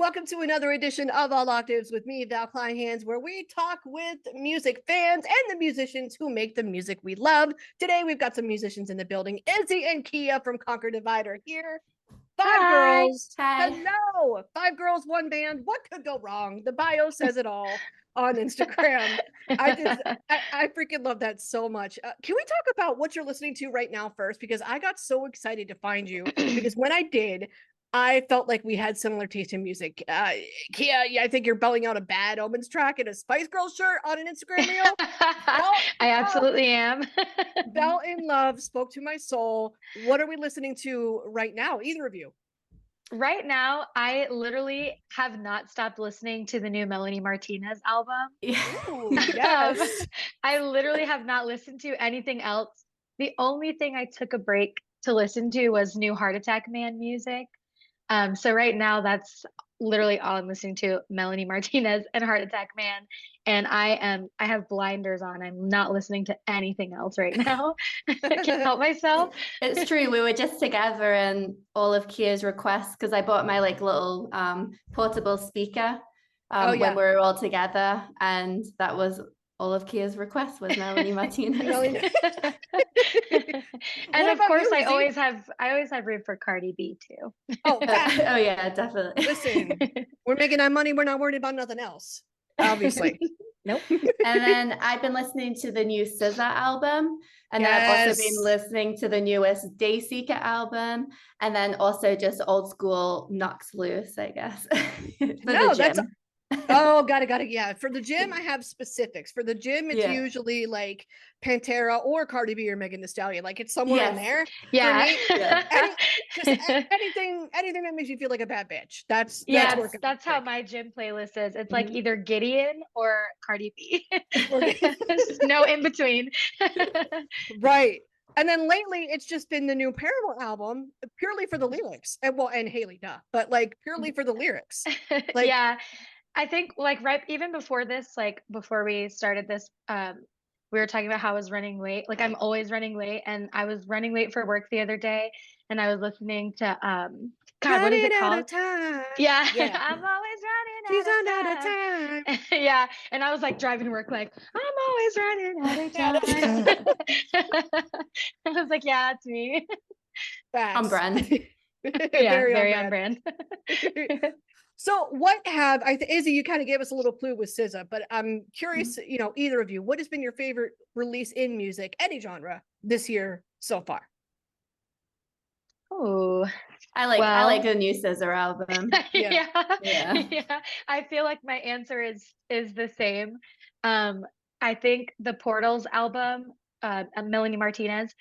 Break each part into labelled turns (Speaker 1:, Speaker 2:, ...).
Speaker 1: Welcome to another edition of All Octaves with me, Val Kleinhans, where we talk with music fans and the musicians who make the music we love. Today, we've got some musicians in the building. Izzy and Kia from Conquer Divide are here. Five girls.
Speaker 2: Hi.
Speaker 1: Hello. Five girls, one band. What could go wrong? The bio says it all on Instagram. I freaking love that so much. Can we talk about what you're listening to right now first? Because I got so excited to find you because when I did, I felt like we had similar taste in music. Kia, I think you're belling out a Bad Omens track in a Spice Girls shirt on an Instagram reel.
Speaker 3: I absolutely am.
Speaker 1: Bell in Love spoke to my soul. What are we listening to right now? Either of you?
Speaker 3: Right now, I literally have not stopped listening to the new Melanie Martinez album.
Speaker 1: Ooh, yes.
Speaker 3: I literally have not listened to anything else. The only thing I took a break to listen to was new Heart Attack Man music. So right now, that's literally all I'm listening to: Melanie Martinez and Heart Attack Man. And I have blinders on. I'm not listening to anything else right now. I can't help myself.
Speaker 2: It's true. We were just together and all of Kia's requests, because I bought my little portable speaker when we were all together, and that was all of Kia's requests was Melanie Martinez.
Speaker 3: And of course, I always have room for Cardi B too.
Speaker 1: Oh
Speaker 2: yeah, definitely.
Speaker 1: Listen, we're making our money. We're not worried about nothing else, obviously.
Speaker 3: Nope.
Speaker 2: And then I've been listening to the new SZA album, and then I've also been listening to the newest Dayseeker album, and then also just old school Knox Lewis, I guess.
Speaker 1: Got it. Yeah. For the gym, I have specifics. For the gym, it's usually like Pantera or Cardi B or Megan Thee Stallion. Like it's somewhere in there.
Speaker 3: Yeah.
Speaker 1: For me. Anything that makes you feel like a bad bitch. That's
Speaker 3: how my gym playlist is. It's like either Gideon or Cardi B. There's no in between.
Speaker 1: Right. And then lately, it's just been the new Paramore album, purely for the lyrics, and Haley, duh, but like purely for the lyrics. Like,
Speaker 3: yeah. I think right even before this, before we started this, we were talking about how I was running late. Like I'm always running late, and I was running late for work the other day, and I was listening to God, what is it called? Yeah. I'm always running out of time. Yeah, and I was like driving to work, like I'm always running out of time. I was like, yeah, it's me.
Speaker 2: On brand.
Speaker 3: very on brand.
Speaker 1: So Izzy, you kind of gave us a little clue with SZA, but I'm curious, either of you, what has been your favorite release in music, any genre, this year so far?
Speaker 3: Oh,
Speaker 2: I like the new SZA album.
Speaker 3: Yeah. I feel like my answer is the same. I think the Portals album, Melanie Martinez,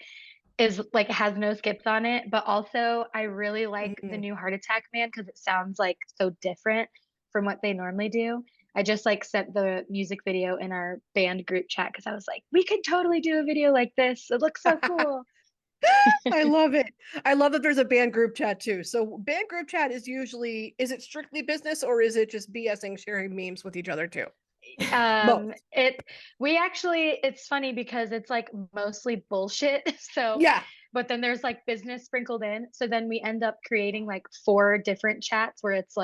Speaker 3: is has no skips on it, but also I really like the new Heart Attack Man because it sounds like so different from what they normally do. I just sent the music video in our band group chat because I was like, we could totally do a video like this. It looks so cool.
Speaker 1: I love it. I love that there's a band group chat too. So band group chat is it strictly business, or is it just BSing, sharing memes with each other too?
Speaker 3: It's funny because it's mostly bullshit. So
Speaker 1: yeah,
Speaker 3: but then there's business sprinkled in. So then we end up creating 4 different chats where it's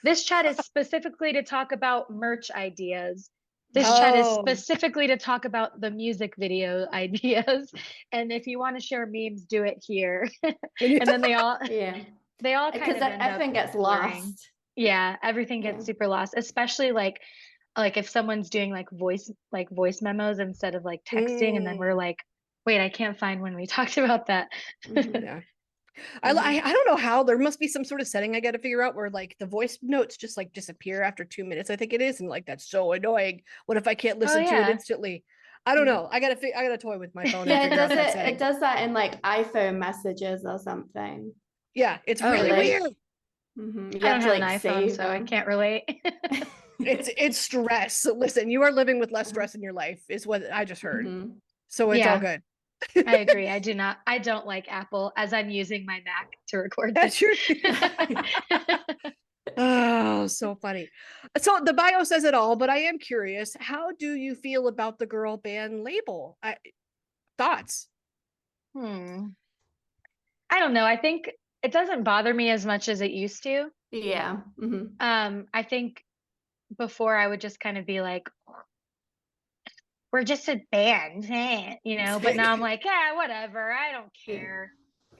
Speaker 3: this chat is specifically to talk about merch ideas. This chat is specifically to talk about the music video ideas. And if you want to share memes, do it here. And then they all kind of
Speaker 2: because everything gets lost.
Speaker 3: Yeah, everything gets super lost, especially if someone's doing voice memos instead of texting, and then we're wait, I can't find when we talked about that.
Speaker 1: Yeah. I don't know how. There must be some sort of setting I got to figure out where the voice notes just disappear after 2 minutes. I think it is, and that's so annoying. What if I can't listen to it instantly? I don't know. I gotta toy with my phone.
Speaker 2: Yeah, it does that in iPhone messages or something.
Speaker 1: Yeah, it's really weird.
Speaker 2: You
Speaker 3: I don't have an iPhone, so I can't relate.
Speaker 1: It's stress. Listen, you are living with less stress in your life, is what I just heard. So it's all good.
Speaker 3: I agree. I don't like Apple, as I'm using my Mac to record this.
Speaker 1: That's true. Oh, so funny. So the bio says it all, but I am curious, how do you feel about the girl band label? Thoughts?
Speaker 3: I don't know. I think it doesn't bother me as much as it used to.
Speaker 2: Yeah.
Speaker 3: I think before I would just kind of be like, we're just a band, you know, but now I'm like, yeah, whatever. I don't care.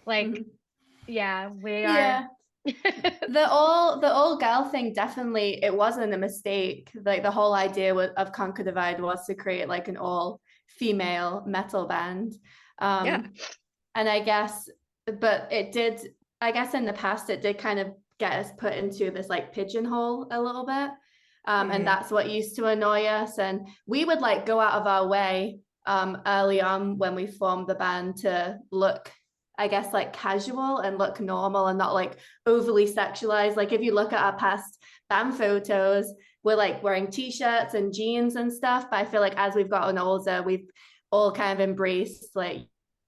Speaker 3: Like, yeah, we are.
Speaker 2: Yeah. The all girl thing, definitely, it wasn't a mistake. Like the whole idea of Conquer Divide was to create like an all female metal band.
Speaker 1: Yeah.
Speaker 2: And I guess, but it did, I guess in the past, it did kind of get us put into this like pigeonhole a little bit. And that's what used to annoy us. And we would like go out of our way early on when we formed the band to look, I guess, like casual and look normal and not like overly sexualized. Like if you look at our past band photos, we're like wearing t-shirts and jeans and stuff. But I feel like as we've gotten older, we've all kind of embraced like,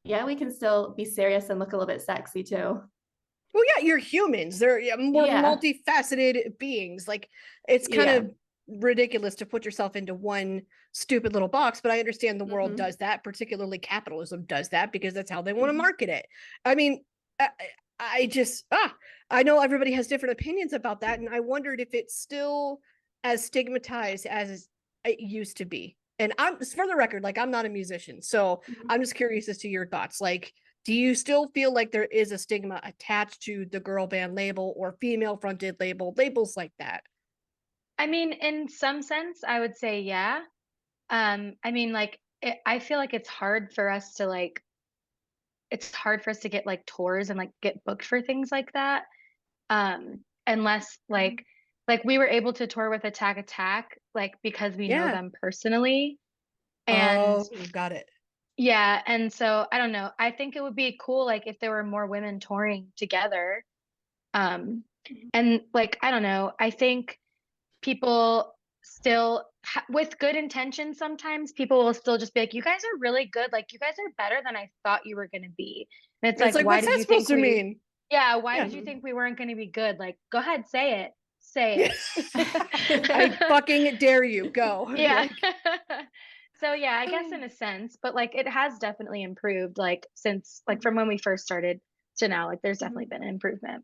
Speaker 2: yeah, we can still be serious and look a little bit sexy too.
Speaker 1: Well, yeah, you're humans. They're more multifaceted beings. Like it's kind of ridiculous to put yourself into one stupid little box, but I understand the world does that, particularly capitalism does that because that's how they want to market it. I mean, I just I know everybody has different opinions about that, and I wondered if it's still as stigmatized as it used to be. And I'm, for the record, like I'm not a musician, so I'm just curious as to your thoughts. Like, do you still feel like there is a stigma attached to the girl band label or female fronted labels like that?
Speaker 3: I mean, in some sense, I would say yeah. I mean, like I feel like it's hard for us to get like tours and like get booked for things like that. Unless like we were able to tour with Attack Attack like because we know them personally. And
Speaker 1: got it.
Speaker 3: yeah, and so I don't know. I think it would be cool like if there were more women touring together. And like I don't know. I think people still with good intentions sometimes people will still just be like you guys are really good, like you guys are better than I thought you were going to be, and it's like why
Speaker 1: what's
Speaker 3: did
Speaker 1: that
Speaker 3: you
Speaker 1: supposed
Speaker 3: think
Speaker 1: to mean?
Speaker 3: why did you think we weren't going to be good? Like go ahead, say it.
Speaker 1: I fucking dare you, go.
Speaker 3: Yeah. So yeah, I guess in a sense, but like it has definitely improved like since like from when we first started to now, like there's definitely been an improvement.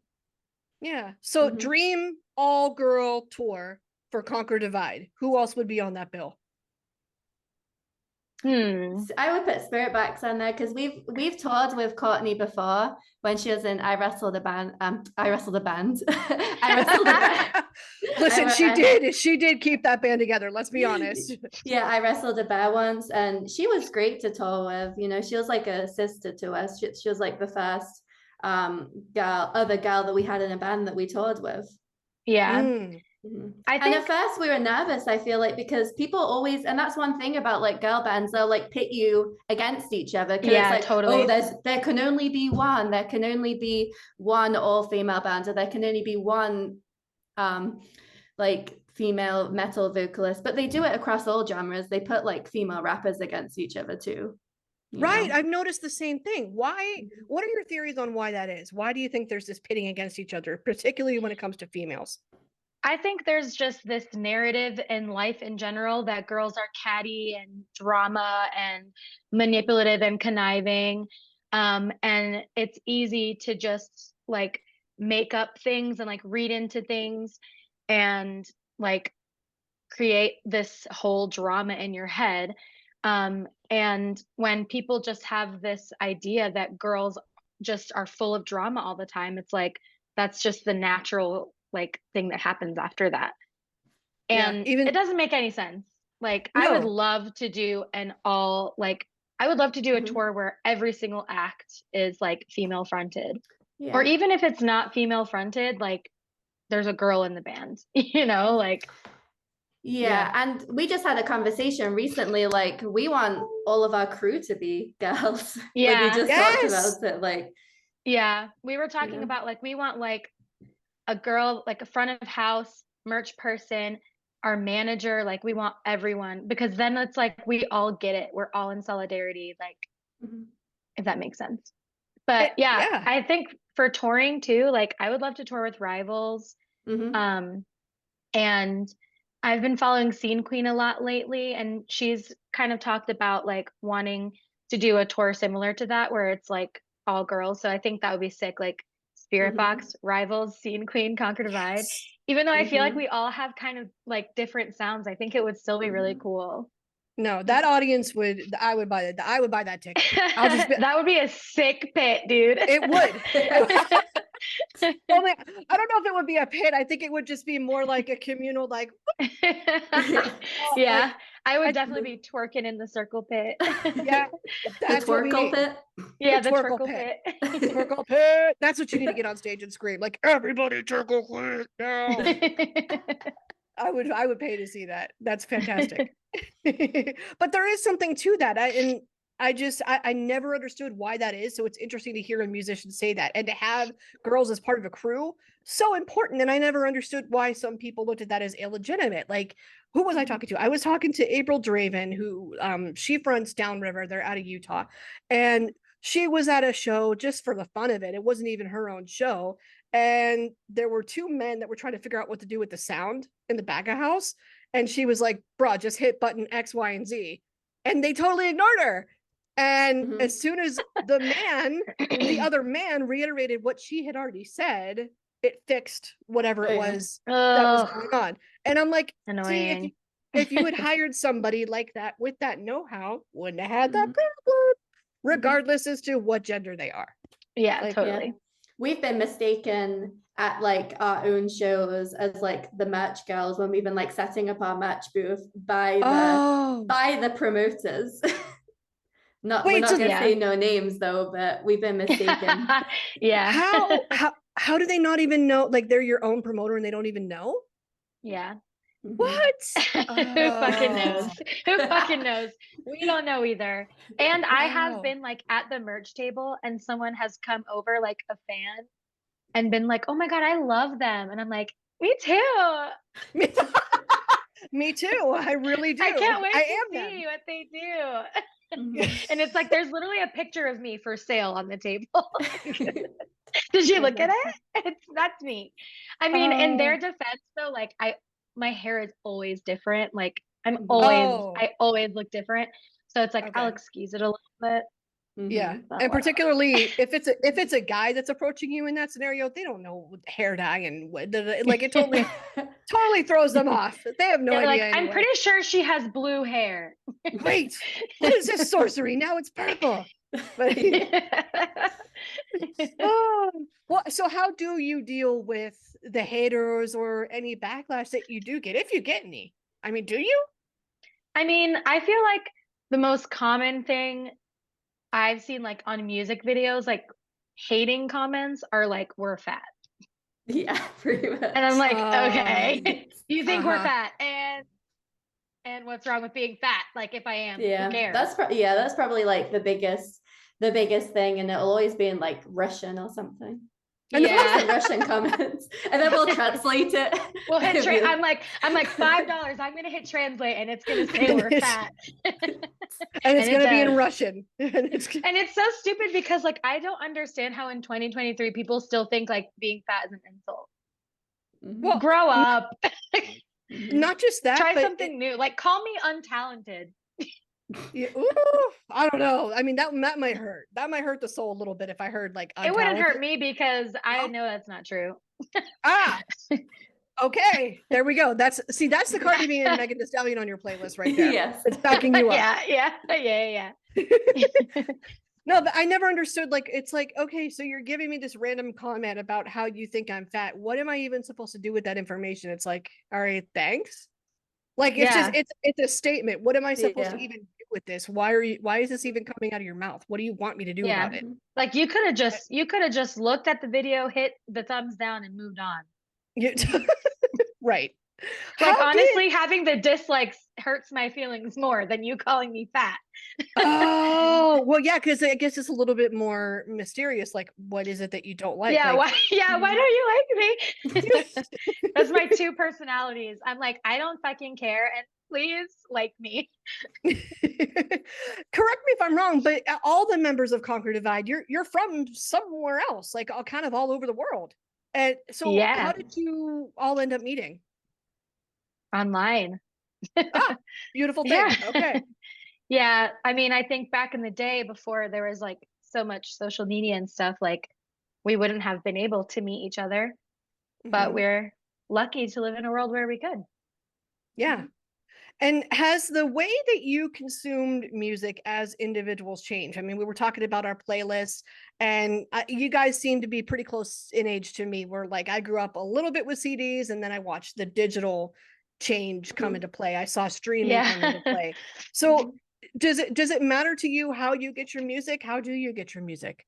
Speaker 1: Yeah. So dream all girl tour for Conquer Divide. Who else would be on that bill?
Speaker 2: I would put Spiritbox on there because we've toured with Courtney before when she was in I Wrestled a Band. I Wrestled a Band. I Wrestled a Band.
Speaker 1: Listen, she did keep that band together, let's be honest.
Speaker 2: Yeah, I Wrestled a Bear once and she was great to tour with. You know, she was like a sister to us. She was like the first other girl that we had in a band that we toured with.
Speaker 3: Yeah.
Speaker 2: I think, and at first we were nervous, I feel like, because people always, and that's one thing about like girl bands, they'll like pit you against each other.
Speaker 3: Yeah,
Speaker 2: it's like,
Speaker 3: totally.
Speaker 2: Oh, there can only be one all-female band, or there can only be one like female metal vocalist. But they do it across all genres. They put like female rappers against each other too.
Speaker 1: Right. I've noticed the same thing. Why? What are your theories on why that is? Why do you think there's this pitting against each other, particularly when it comes to females?
Speaker 3: I think there's just this narrative in life in general that girls are catty and drama and manipulative and conniving. And it's easy to just like make up things and like read into things and like create this whole drama in your head. And when people just have this idea that girls just are full of drama all the time, it's like that's just the natural like thing that happens after that. And it doesn't make any sense. Like I would love to do I would love to do a tour where every single act is like female fronted. Yeah. Or even if it's not female fronted, like there's a girl in the band, you know, like
Speaker 2: yeah, and we just had a conversation recently. Like, we want all of our crew to be girls.
Speaker 3: Yeah,
Speaker 2: like we just talked about it. Like,
Speaker 3: yeah, we were talking about like we want like a girl, like a front of house merch person, our manager. Like we want everyone because then it's like we all get it. We're all in solidarity. Like, if that makes sense. But yeah, I think for touring too, like I would love to tour with Rivals. And I've been following Scene Queen a lot lately, and she's kind of talked about like wanting to do a tour similar to that where it's like all girls. So I think that would be sick. Like Spirit Box, Rivals, Scene Queen, Conquer Divide. Even though I feel like we all have kind of like different sounds, I think it would still be really cool.
Speaker 1: No, that audience I would buy that ticket.
Speaker 3: That would be a sick pit, dude.
Speaker 1: It would. Only, I don't know if it would be a pit. I think it would just be more like a communal, like.
Speaker 3: Yeah, like, I would definitely be twerking in the circle pit.
Speaker 1: Yeah,
Speaker 2: that's the twerkle pit.
Speaker 3: Yeah, the twerkle pit.
Speaker 1: Twerkle pit. That's what you need to get on stage and scream, like, everybody twerkle pit now. I would pay to see that. That's fantastic. But there is something to that. I never understood why that is. So it's interesting to hear a musician say that, and to have girls as part of a crew, so important. And I never understood why some people looked at that as illegitimate. Like, who was I talking to? I was talking to April Draven, who she fronts Downriver. They're out of Utah. And she was at a show just for the fun of it. It wasn't even her own show. And there were two men that were trying to figure out what to do with the sound in the back of house. And she was like, bruh, just hit button X, Y, and Z. And they totally ignored her. And as soon as the other man reiterated what she had already said, it fixed whatever it was that was going on. And I'm like,
Speaker 3: annoying.
Speaker 1: See, if you had hired somebody like that with that know-how, wouldn't have had that problem, regardless as to what gender they are.
Speaker 3: Yeah, like, totally.
Speaker 2: Yeah. We've been mistaken at like our own shows as like the merch girls when we've been like setting up our merch booth by the promoters. We're not gonna say no names though, but we've been mistaken.
Speaker 3: Yeah.
Speaker 1: How do they not even know? Like, they're your own promoter and they don't even know?
Speaker 3: Yeah.
Speaker 1: What?
Speaker 3: Who fucking knows? Who fucking knows? We don't know either. And I have been like at the merch table and someone has come over, like a fan, and been like, oh my God, I love them. And I'm like, me too.
Speaker 1: Me too. I really do.
Speaker 3: I can't wait to see
Speaker 1: them.
Speaker 3: what they do. And it's like, there's literally a picture of me for sale on the table. Did you look at it? That's me. I mean, in their defense though, like my hair is always different. Like I always look different. So it's like, I'll excuse it a little bit.
Speaker 1: Yeah. And particularly if it's a guy that's approaching you in that scenario, they don't know hair dye and like it totally throws them off. They have no idea.
Speaker 3: Like,
Speaker 1: anyway.
Speaker 3: I'm pretty sure she has blue hair.
Speaker 1: Wait, what is this sorcery? Now it's purple. But, well, so how do you deal with the haters or any backlash that you do get, if you get any? I mean, do you?
Speaker 3: I mean, I feel like the most common thing I've seen like on music videos, like hating comments are like, we're fat.
Speaker 2: Yeah, pretty much.
Speaker 3: And I'm like, okay, you think we're fat, and what's wrong with being fat? Like, if I am, who cares?
Speaker 2: That's probably like the biggest thing, and it'll always be in like Russian or something. And Russian comments, and then we'll translate it.
Speaker 3: We'll hit I'm like $5. I'm gonna hit translate, and it's gonna say we're fat.
Speaker 1: And it's gonna be in Russian.
Speaker 3: And it's so stupid because like I don't understand how in 2023 people still think like being fat is an insult. Well, grow up.
Speaker 1: Not just that.
Speaker 3: Try something new. Like, call me untalented.
Speaker 1: Yeah, ooh, I don't know. I mean, that might hurt. That might hurt the soul a little bit if I heard like untalented.
Speaker 3: It wouldn't hurt me because I know that's not true.
Speaker 1: Okay, there we go. That's the Cardi B and Megan Thee Stallion on your playlist right there.
Speaker 2: Yes,
Speaker 1: it's backing you up.
Speaker 3: Yeah.
Speaker 1: No, but I never understood. Like, it's like, okay, so you're giving me this random comment about how you think I'm fat. What am I even supposed to do with that information? It's like, all right, thanks. Like, it's just it's a statement. What am I supposed to even do with this? Why is this even coming out of your mouth? What do you want me to do about it?
Speaker 3: Like, you could have just looked at the video, hit the thumbs down, and moved on.
Speaker 1: Yeah. Right.
Speaker 3: Like, honestly, having the dislikes hurts my feelings more than you calling me fat.
Speaker 1: Oh, well, yeah, because I guess it's a little bit more mysterious. Like, what is it that you don't like?
Speaker 3: Yeah, why don't you like me? That's my two personalities. I'm like, I don't fucking care, and please like me.
Speaker 1: Correct me if I'm wrong, but all the members of Conquer Divide, you're from somewhere else, like kind of all over the world. And so how did you all end up meeting?
Speaker 3: Online.
Speaker 1: Beautiful thing. Okay.
Speaker 3: Yeah, I mean, I think back in the day before there was like so much social media and stuff, like we wouldn't have been able to meet each other, but we're lucky to live in a world where we could.
Speaker 1: Yeah. And has the way that you consumed music as individuals changed? I mean, we were talking about our playlists, and you guys seem to be pretty close in age to me. Where like I grew up a little bit with CDs, and then I watched the digital change come into play. I saw streaming come into play. So does it matter to you how you get your music? How do you get your music?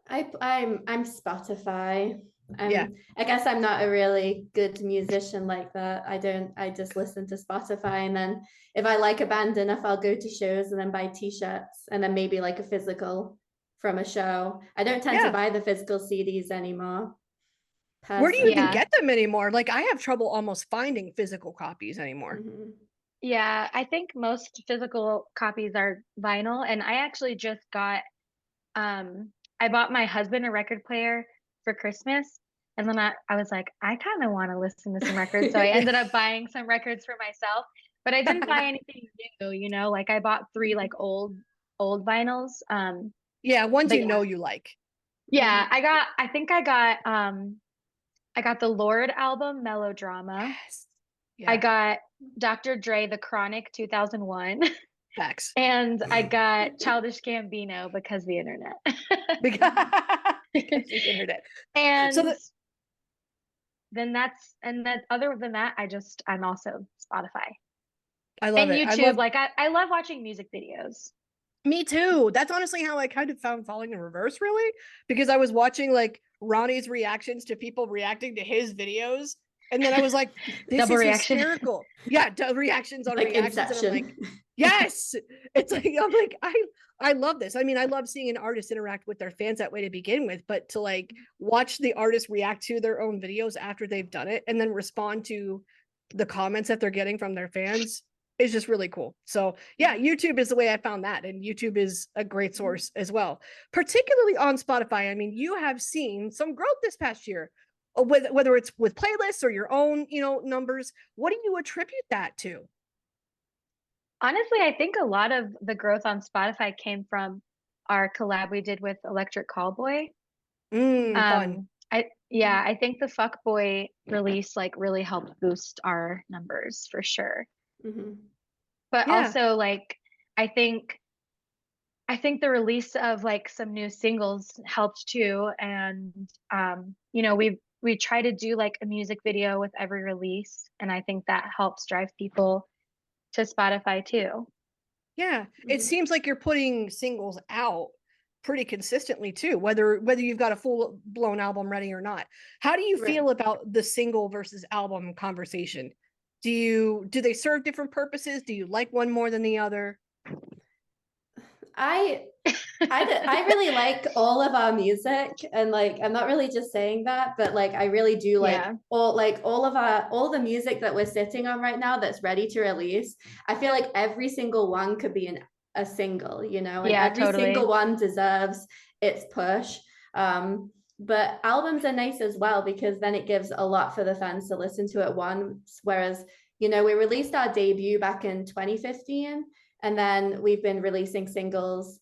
Speaker 2: I'm Spotify.
Speaker 1: Yeah.
Speaker 2: I guess I'm not a really good musician like that. I just listen to Spotify, and then if I like a band enough, I'll go to shows and then buy t-shirts and then maybe like a physical from a show. I don't tend to buy the physical CDs anymore. Personally.
Speaker 1: Where do you even get them anymore? Like I have trouble almost finding physical copies anymore.
Speaker 3: Yeah, I think most physical copies are vinyl, and I actually just got I bought my husband a record player for Christmas, and then I was like, I kind of want to listen to some records. So I ended up buying some records for myself, but I didn't buy anything new, you know, like I bought 3 like old vinyls.
Speaker 1: Yeah, ones you know you like.
Speaker 3: Yeah, I think I got the Lord album Melodrama.
Speaker 1: Yes. Yeah.
Speaker 3: I got Dr. Dre The Chronic 2001.
Speaker 1: Facts.
Speaker 3: And I got Childish Gambino because the internet.
Speaker 1: because the internet.
Speaker 3: And so then other than that, I'm also Spotify.
Speaker 1: I love
Speaker 3: and
Speaker 1: it.
Speaker 3: YouTube. I love watching music videos.
Speaker 1: Me too. That's honestly how I kind of found Falling in Reverse, really, because I was watching like Ronnie's reactions to people reacting to his videos. And then I was like, this
Speaker 3: Double
Speaker 1: is
Speaker 3: reaction.
Speaker 1: hysterical. Yeah, reactions on
Speaker 2: like
Speaker 1: reactions.
Speaker 2: Inception.
Speaker 1: And I'm like, yes. It's like, I'm like, I love this. I mean, I love seeing an artist interact with their fans that way to begin with, but to like watch the artist react to their own videos after they've done it and then respond to the comments that they're getting from their fans is just really cool. So yeah, YouTube is the way I found that. And YouTube is a great source as well, particularly on Spotify. I mean, you have seen some growth this past year, whether it's with playlists or your own, you know, numbers. What do you attribute that to?
Speaker 3: Honestly, I think a lot of the growth on Spotify came from our collab we did with Electric Callboy.
Speaker 1: Fun.
Speaker 3: I think the Fuckboy release like really helped boost our numbers for sure. But also like I think the release of like some new singles helped too. And you know, we try to do like a music video with every release, and I think that helps drive people to Spotify too.
Speaker 1: Yeah, it seems like you're putting singles out pretty consistently too, whether you've got a full blown album ready or not. How do you feel about the single versus album conversation? Do they serve different purposes? Do you like one more than the other?
Speaker 2: I really like all of our music, and like I'm not really just saying that, but like I really do like all the music that we're sitting on right now that's ready to release. I feel like every single one could be a single, you know, and every single one deserves its push. But albums are nice as well because then it gives a lot for the fans to listen to at once. Whereas, you know, we released our debut back in 2015. And then we've been releasing singles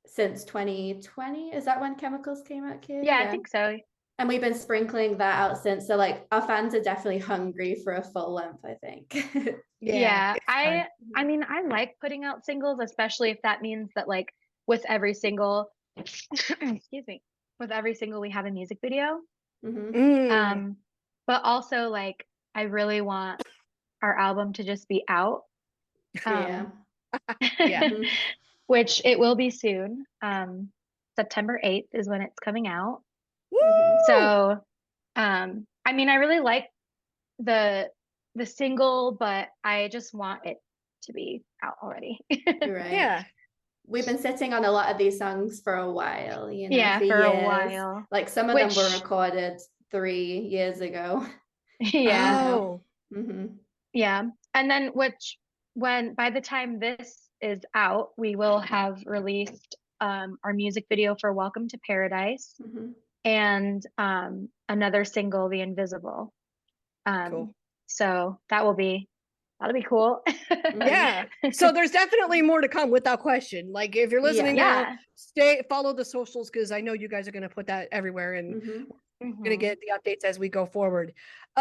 Speaker 2: since 2020. Is that when Chemicals came out, Kid?
Speaker 3: Yeah, I think so.
Speaker 2: And we've been sprinkling that out since. So like our fans are definitely hungry for a full length, I think.
Speaker 3: Yeah. I mean, I like putting out singles, especially if that means that like with every single excuse me, with every single we have a music video. But also like I really want our album to just be out. Which it will be soon. September 8th is when it's coming out. So I mean I really like the single, but I just want it to be out already.
Speaker 1: Yeah.
Speaker 2: We've been sitting on a lot of these songs for a while, you know,
Speaker 3: for
Speaker 2: years.
Speaker 3: A while.
Speaker 2: Like some of them were recorded 3 years ago.
Speaker 3: Yeah. Yeah. And then by the time this is out, we will have released our music video for Welcome to Paradise and another single, The Invisible.
Speaker 1: Cool.
Speaker 3: So that will be That'll be cool.
Speaker 1: Yeah. So there's definitely more to come without question. Like if you're listening now, follow the socials, because I know you guys are going to put that everywhere, and we're going to get the updates as we go forward.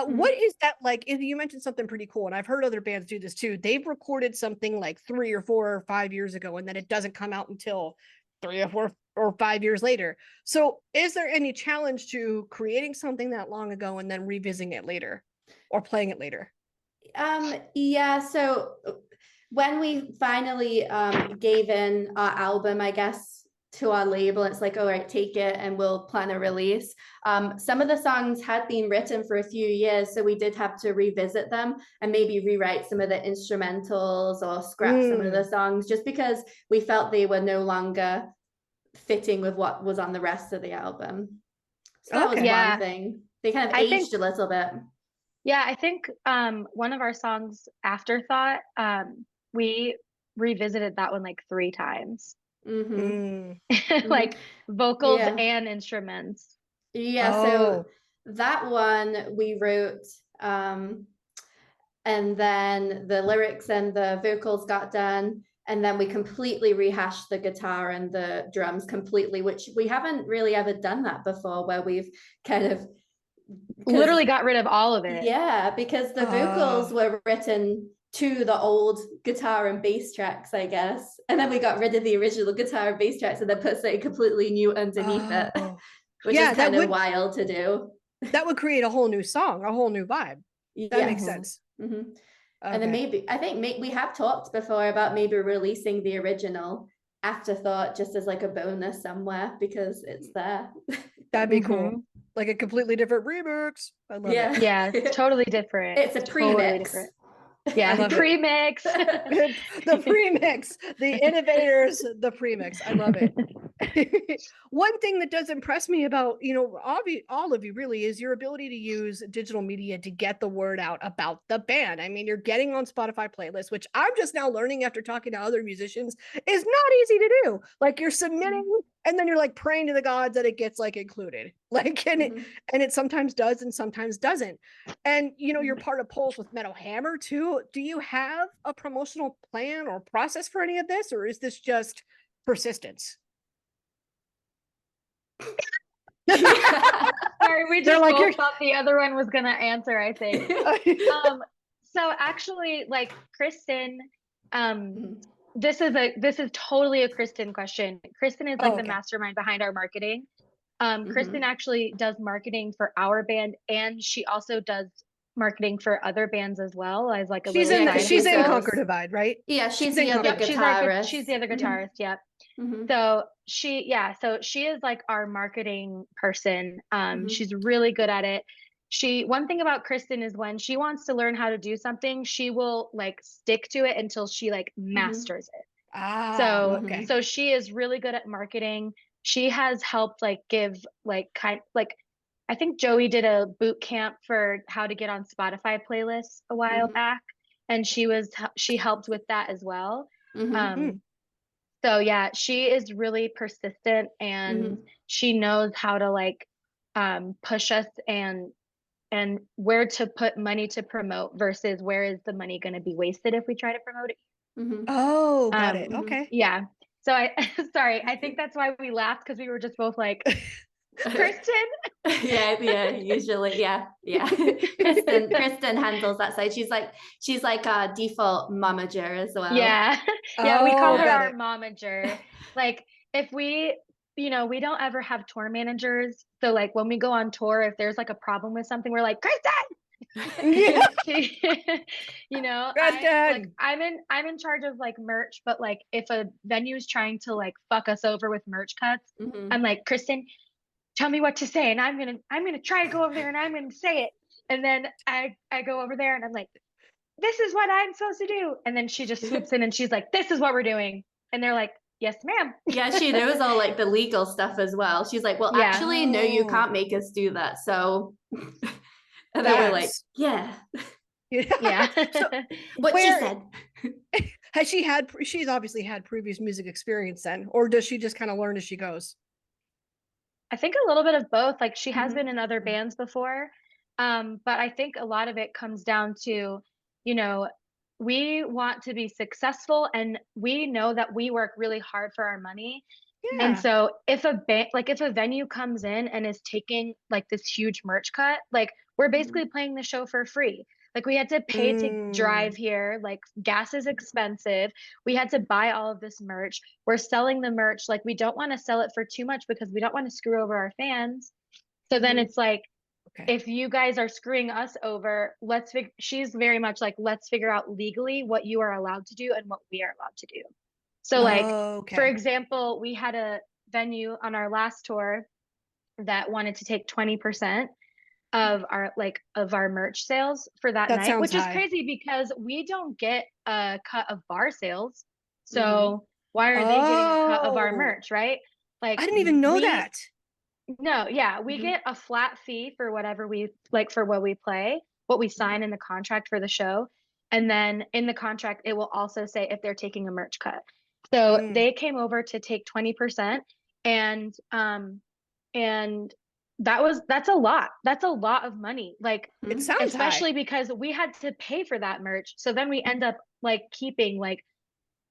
Speaker 1: What is that like? You mentioned something pretty cool, and I've heard other bands do this too. They've recorded something like 3 or 4 or 5 years ago, and then it doesn't come out until 3 or 4 or 5 years later. So is there any challenge to creating something that long ago and then revisiting it later or playing it later?
Speaker 2: Yeah, so when we finally gave in our album, I guess, to our label, it's like, all right, take it and we'll plan a release. Some of the songs had been written for a few years, so we did have to revisit them and maybe rewrite some of the instrumentals or scrap some of the songs, just because we felt they were no longer fitting with what was on the rest of the album. So that was one thing. They kind of aged a little bit.
Speaker 3: Yeah, I think one of our songs, Afterthought, we revisited that one like 3 times. Like vocals and instruments.
Speaker 2: Yeah, so that one we wrote, and then the lyrics and the vocals got done, and then we completely rehashed the guitar and the drums completely, which we haven't really ever done that before, where we've kind of
Speaker 3: literally got rid of all of it.
Speaker 2: Yeah, because the vocals were written to the old guitar and bass tracks, I guess. And then we got rid of the original guitar and bass tracks and then put something completely new underneath it, which is kind of wild to do.
Speaker 1: That would create a whole new song, a whole new vibe. That makes sense.
Speaker 2: And then I think we have talked before about maybe releasing the original Afterthought just as like a bonus somewhere, because it's there.
Speaker 1: That'd be cool. Like a completely different remix. I love it.
Speaker 3: Yeah, totally different.
Speaker 2: It's a pre-mix.
Speaker 3: Totally yeah, the pre-mix.
Speaker 1: The pre-mix. The innovators, the pre-mix. I love it. One thing that does impress me about, all of you really, is your ability to use digital media to get the word out about the band. I mean, you're getting on Spotify playlists, which I'm just now learning after talking to other musicians is not easy to do. Like you're submitting and then you're like praying to the gods that it gets like included. Like, and it sometimes does and sometimes doesn't. And, you're part of polls with Metal Hammer too. Do you have a promotional plan or process for any of this, or is this just persistence?
Speaker 3: Sorry, we just both thought the other one was gonna answer, I think. So actually, like Kristen, this is totally a Kristen question. Kristen is like the mastermind behind our marketing. Kristen actually does marketing for our band, and she also does marketing for other bands as well. As like
Speaker 1: she's in Conquer Divide, right?
Speaker 2: Yeah, she's the other guitarist.
Speaker 3: She's the other guitarist. Yep. So she is like our marketing person. She's really good at it. One thing about Kristen is when she wants to learn how to do something, she will like stick to it until she like masters it. So she is really good at marketing. She has helped like give like I think Joey did a boot camp for how to get on Spotify playlists a while back, and she helped with that as well. So yeah, she is really persistent, and she knows how to like push us and where to put money to promote versus where is the money going to be wasted if we try to promote it.
Speaker 1: Oh, got it. Okay.
Speaker 3: Yeah. So sorry, I think that's why we laughed, because we were just both like, Kristen.
Speaker 2: yeah, usually, yeah. Kristen handles that side. She's like our default momager as well.
Speaker 3: Yeah, we call her our momager. Like if we don't ever have tour managers, so like when we go on tour, if there's like a problem with something, we're like, Kristen. I'm in charge of like merch, but like if a venue is trying to like fuck us over with merch cuts, I'm like, Kristen, tell me what to say, and I'm gonna try to go over there and I'm gonna say it, and then I go over there and I'm like, this is what I'm supposed to do, and then she just swoops in and she's like, this is what we're doing, and they're like, yes ma'am.
Speaker 2: Yeah, she knows all like the legal stuff as well. She's like, well, actually no, you can't make us do that, so and then we're like, yeah.
Speaker 1: So,
Speaker 2: what she said.
Speaker 1: She's obviously had previous music experience then, or does she just kind of learn as she goes?
Speaker 3: I think a little bit of both. Like she has been in other bands before. But I think a lot of it comes down to, we want to be successful, and we know that we work really hard for our money. And
Speaker 1: Yeah.
Speaker 3: so if if a venue comes in and is taking like this huge merch cut, like we're basically playing the show for free. Like we had to pay to drive here, like gas is expensive. We had to buy all of this merch. We're selling the merch. Like we don't want to sell it for too much because we don't want to screw over our fans. So then it's like,
Speaker 1: Okay.
Speaker 3: if you guys are screwing us over, she's very much like, let's figure out legally what you are allowed to do and what we are allowed to do. So like, for example, we had a venue on our last tour that wanted to take 20% of our merch sales for that night, which is crazy because we don't get a cut of bar sales. So why are they getting a cut of our merch, right? Like
Speaker 1: I didn't even know that.
Speaker 3: No, yeah, we get a flat fee for whatever for what we play, what we sign in the contract for the show. And then in the contract, it will also say if they're taking a merch cut. So they came over to take 20%, and that's a lot. That's a lot of money. Like
Speaker 1: it sounds
Speaker 3: especially
Speaker 1: high.
Speaker 3: because we had to pay for that merch. So then we end up like keeping like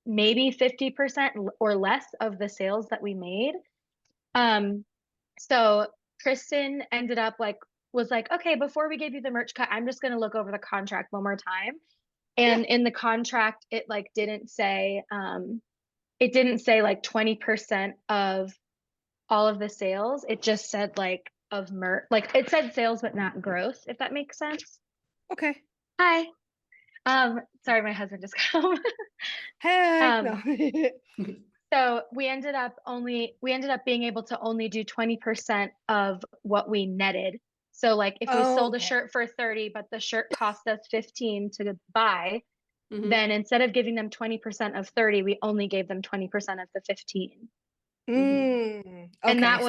Speaker 3: maybe 50% or less of the sales that we made. So Kristen ended up was like, okay, before we gave you the merch cut, I'm just going to look over the contract one more time. And in the contract, it didn't say like 20% of all of the sales. It just said like of merch, like it said sales, but not gross, if that makes sense.
Speaker 1: Okay.
Speaker 3: Hi. Sorry, my husband just come.
Speaker 1: Heck no.
Speaker 3: So we ended up being able to only do 20% of what we netted. So like if we sold a shirt for 30, but the shirt cost us 15 to buy, then instead of giving them 20% of 30, we only gave them 20% of the 15.
Speaker 1: Okay.
Speaker 3: And that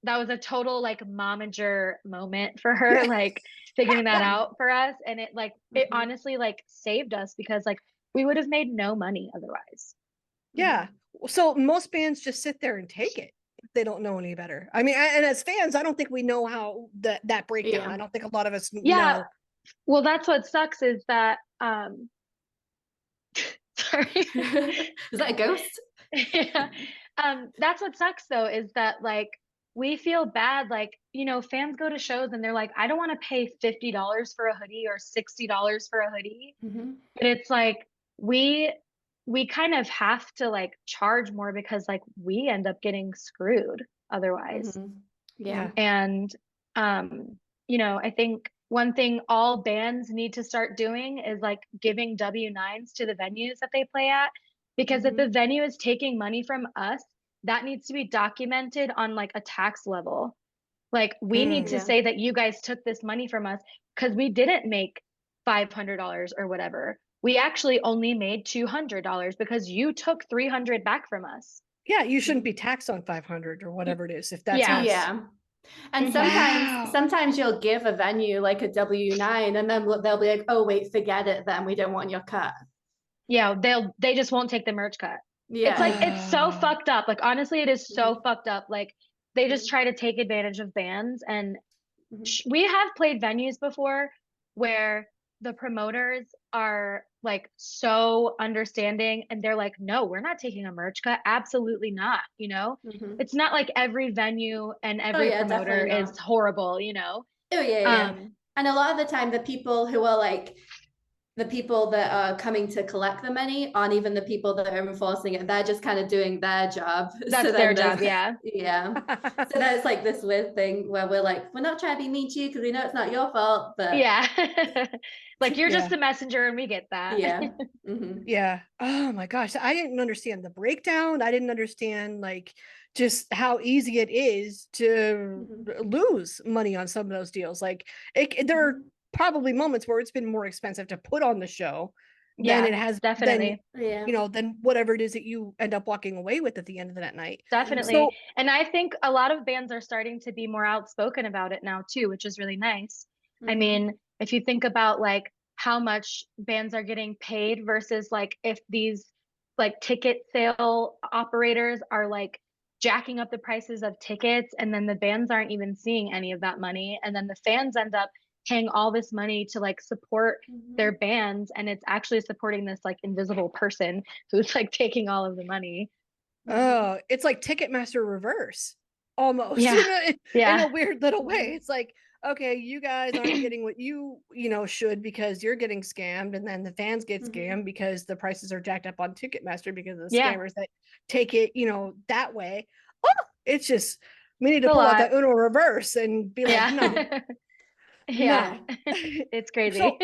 Speaker 3: was a total like momager moment for her, like figuring that out for us. And it it honestly like saved us because like we would have made no money otherwise.
Speaker 1: Yeah. So most bands just sit there and take it. They don't know any better. I mean, and as fans, I don't think we know how that breakdown. I don't think a lot of us know.
Speaker 3: Well, that's what sucks is that sorry.
Speaker 2: Is that a ghost?
Speaker 3: Yeah. That's what sucks though, is that like we feel bad, like, you know, fans go to shows and they're like, I don't want to pay $50 for a hoodie or $60 for a hoodie. But it's like we kind of have to like charge more because like we end up getting screwed otherwise.
Speaker 2: Yeah.
Speaker 3: And you know, I think one thing all bands need to start doing is like giving W-9s to the venues that they play at, because if the venue is taking money from us, that needs to be documented on like a tax level. Like we need to say that you guys took this money from us because we didn't make $500 or whatever. We actually only made $200 because you took $300 back from us.
Speaker 1: Yeah, you shouldn't be taxed on 500 or whatever it is if that's us.
Speaker 2: Yeah. And sometimes you'll give a venue like a W-9 and then they'll be like, oh wait, forget it then, we don't want your cut.
Speaker 3: Yeah, they just won't take the merch cut. Yeah. It's like it's so fucked up. Like honestly, it is so fucked up. Like they just try to take advantage of bands. And we have played venues before where the promoters are like so understanding and they're like, no, we're not taking a merch cut. Absolutely not. You know, it's not like every venue and every promoter is horrible, you know?
Speaker 2: Oh yeah. And a lot of the time the people who are like the people that are coming to collect the money aren't even the people that are enforcing it. They're just kind of doing their job.
Speaker 3: That's their job, yeah.
Speaker 2: Yeah. So that's like this weird thing where we're like, we're not trying to be mean to you because we know it's not your fault, but
Speaker 3: yeah. Like you're just the messenger and we get that.
Speaker 2: Yeah.
Speaker 1: Yeah. Oh my gosh. I didn't understand the breakdown. I didn't understand like just how easy it is to lose money on some of those deals. Like there are probably moments where it's been more expensive to put on the show than it has
Speaker 3: definitely
Speaker 1: you know, than whatever it is that you end up walking away with at the end of that night.
Speaker 3: Definitely. So, and I think a lot of bands are starting to be more outspoken about it now too, which is really nice. I mean, if you think about like how much bands are getting paid versus like if these like ticket sale operators are like jacking up the prices of tickets and then the bands aren't even seeing any of that money and then the fans end up paying all this money to like support their bands, and it's actually supporting this like invisible person who's like taking all of the money.
Speaker 1: Oh, it's like Ticketmaster reverse almost,
Speaker 3: Yeah.
Speaker 1: in a weird little way. It's like, okay, you guys aren't getting what you know should, because you're getting scammed, and then the fans get scammed because the prices are jacked up on Ticketmaster because of the scammers that take it, that way. Oh, it's just, we need to pull out the Uno reverse and be like, no.
Speaker 3: Yeah. It's crazy.
Speaker 1: So,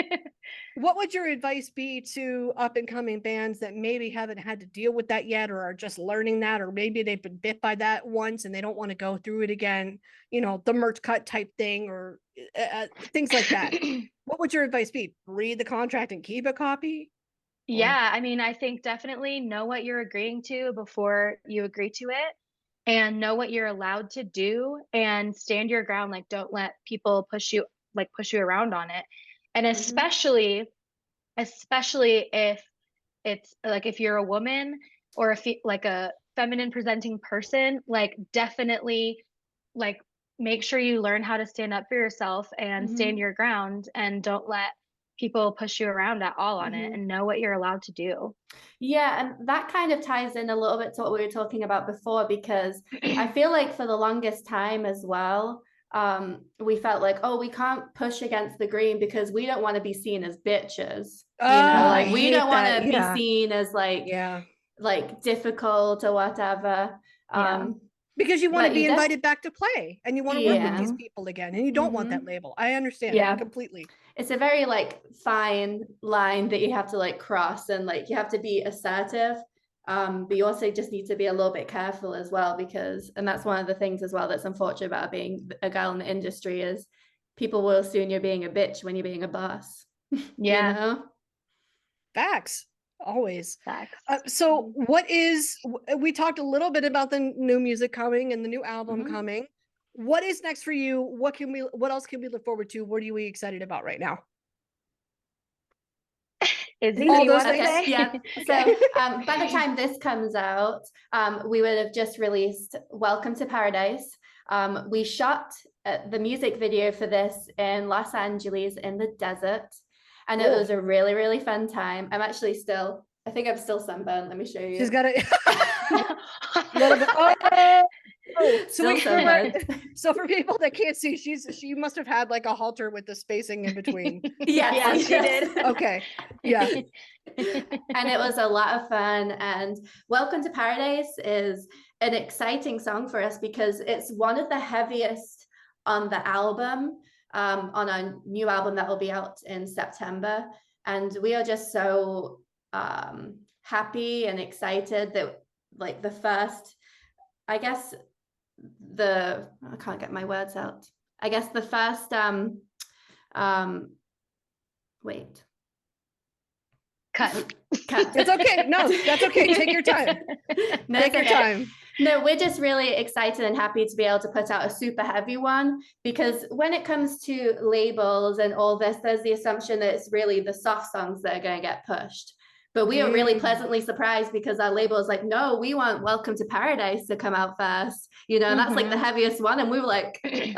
Speaker 1: what would your advice be to up and coming bands that maybe haven't had to deal with that yet, or are just learning that, or maybe they've been bit by that once and they don't want to go through it again, the merch cut type thing, or things like that? What would your advice be? Read the contract and keep a copy?
Speaker 3: Yeah, I mean, I think definitely know what you're agreeing to before you agree to it, and know what you're allowed to do, and stand your ground. Like, don't let people push you around on it. And especially if it's like, if you're a woman, or if you like a feminine presenting person, like definitely like make sure you learn how to stand up for yourself and stand your ground, and don't let people push you around at all on it, and know what you're allowed to do.
Speaker 2: Yeah, and that kind of ties in a little bit to what we were talking about before, because I feel like for the longest time as well, we felt like, oh, we can't push against the green because we don't want to be seen as bitches. Like we don't want to be seen as like difficult or whatever.
Speaker 1: Because you want to be invited back to play, and you want to work with these people again, and you don't want that label. I understand completely.
Speaker 2: It's a very like fine line that you have to like cross, and like you have to be assertive, but you also just need to be a little bit careful as well, because, and that's one of the things as well that's unfortunate about being a girl in the industry, is people will assume you're being a bitch when you're being a boss.
Speaker 1: Facts. Always.
Speaker 3: Facts.
Speaker 1: So we talked a little bit about the new music coming and the new album coming. What is next for you? What else can we look forward to? What are we excited about right now?
Speaker 3: All those things.
Speaker 2: Yeah. So by the time this comes out, we would have just released Welcome to Paradise. We shot the music video for this in Los Angeles in the desert. And it was a really, really fun time. I think I'm still sunburned. Let me show you.
Speaker 1: She's got it. So for people that can't see, she must have had like a halter with the spacing in between.
Speaker 3: Yeah, she did.
Speaker 1: Okay. Yeah.
Speaker 2: And it was a lot of fun. And Welcome to Paradise is an exciting song for us because it's one of the heaviest on the album. On our new album that will be out in September, and we are just so happy and excited that like the first, I can't get my words out. I guess the first wait.
Speaker 3: Cut.
Speaker 1: It's okay. No, that's okay. Take your time. Take your time.
Speaker 2: No, we're just really excited and happy to be able to put out a super heavy one, because when it comes to labels and all this, there's the assumption that it's really the soft songs that are going to get pushed. But we are really pleasantly surprised, because our label is like, no, we want Welcome to Paradise to come out first, and that's like the heaviest one. And we were like, okay,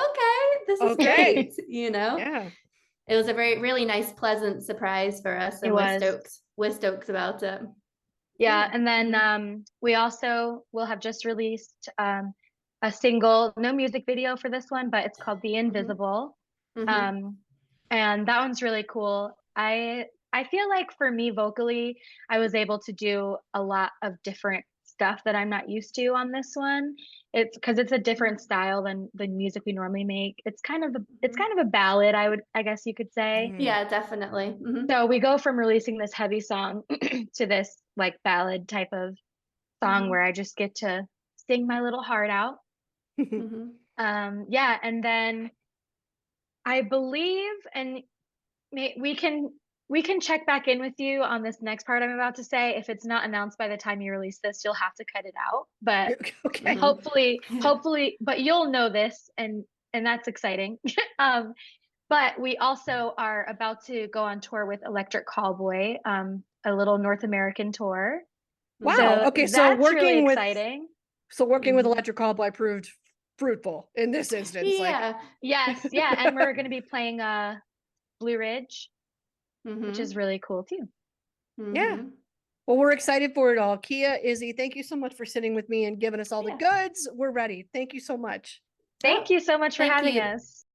Speaker 2: this is great,
Speaker 1: Yeah.
Speaker 2: It was a really nice, pleasant surprise for us. And we're stoked about it.
Speaker 3: Yeah, and then we also will have just released a single, no music video for this one, but it's called The Invisible. And that one's really cool. I feel like for me vocally, I was able to do a lot of different stuff that I'm not used to on this one. It's because it's a different style than the music we normally make. It's kind of a ballad, I guess you could say.
Speaker 2: Yeah, definitely.
Speaker 3: So we go from releasing this heavy song to this like ballad type of song where I just get to sing my little heart out. Yeah, and then I believe, and we can check back in with you on this next part I'm about to say. If it's not announced by the time you release this, you'll have to cut it out. But hopefully, but you'll know this, and that's exciting. But we also are about to go on tour with Electric Callboy, a little North American tour.
Speaker 1: Wow.
Speaker 3: So
Speaker 1: okay. So working with
Speaker 3: exciting.
Speaker 1: So working with Electric Callboy proved fruitful in this instance.
Speaker 3: Yeah. Yes. Yeah. And we're going to be playing Blue Ridge, which is really cool too.
Speaker 1: Yeah. Well, we're excited for it all. Kia, Izzy, thank you so much for sitting with me and giving us all the goods. We're ready. Thank you so much.
Speaker 3: Thank you so much for having us.